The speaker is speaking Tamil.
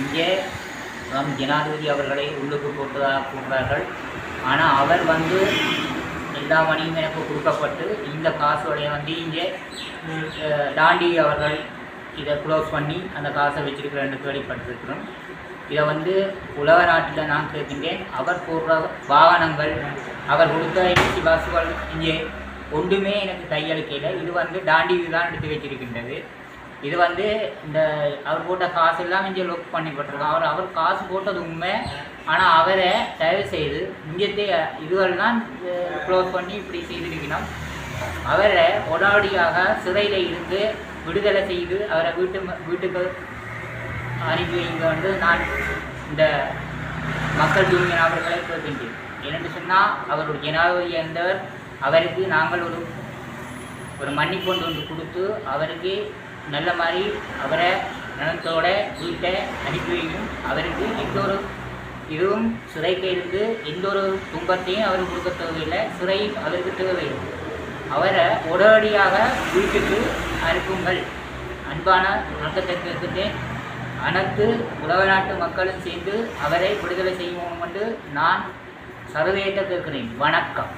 இங்கே நம் ஜனாதிபதி அவர்களை உள்ளுக்கு போட்டதாக கூறுகிறார்கள். ஆனால் அவர் வந்து எல்லா மணியும் எனக்கு கொடுக்கப்பட்டு இந்த காசோடைய வந்து இங்கே தாண்டி அவர்கள் இதை க்ளோஸ் பண்ணி அந்த காசை வச்சுருக்கிறேன்னு கேள்விப்பட்டிருக்கிறோம். இதை வந்து உலக நாட்டில் நான் கேட்கின்றேன். அவர் போடுற வாகனங்கள், அவர் கொடுத்த ஏசி பஸ்ஸுகள் இங்கே ஒன்றுமே எனக்கு கையளிக்கல. இது வந்து தாண்டி தான் எடுத்து வச்சிருக்கின்றது. இது வந்து இந்த அவர் போட்ட காசு எல்லாம் இங்கே லொக் பண்ணி போட்டிருக்கோம். அவர் காசு போட்டது உண்மை. ஆனால் அவரை தயவு செய்து இங்கத்தை இதுவெல்லாம் க்ளோஸ் பண்ணி இப்படி செய்திருக்கணும். அவரை உடனடியாக சிறையில் இருந்து விடுதலை செய்து அவரை வீட்டுக்கு அனுப்பி வைங்க வந்து நான் இந்த மக்கள் யூனியன் அவர்களை கேட்கின்றேன். என்னென்னு சொன்னால் அவர் ஒரு ஜனாதிபதி இருந்தவர். அவருக்கு நாங்கள் ஒரு மன்னிப்பொண்டு ஒன்று கொடுத்து அவருக்கு நல்ல மாதிரி அவரை நலத்தோட வீட்டை அனுப்பி வைக்கும். அவருக்கு எந்த ஒரு இதுவும் சிறைக்கு இருந்து எந்த ஒரு துன்பத்தையும் அவருக்கு கொடுக்க தேவையில்லை. சிறை அவருக்கு தேவையில்லை. அவரை உடனடியாக வீட்டுக்கு அனுப்புங்கள். அன்பான வணக்கத்தை கேட்கின்றேன். அனைத்து உலக நாட்டு மக்களும் சேர்ந்து அவரை விடுதலை செய்வோம் என்று நான் சர்வேட்ட கேட்கிறேன். வணக்கம்.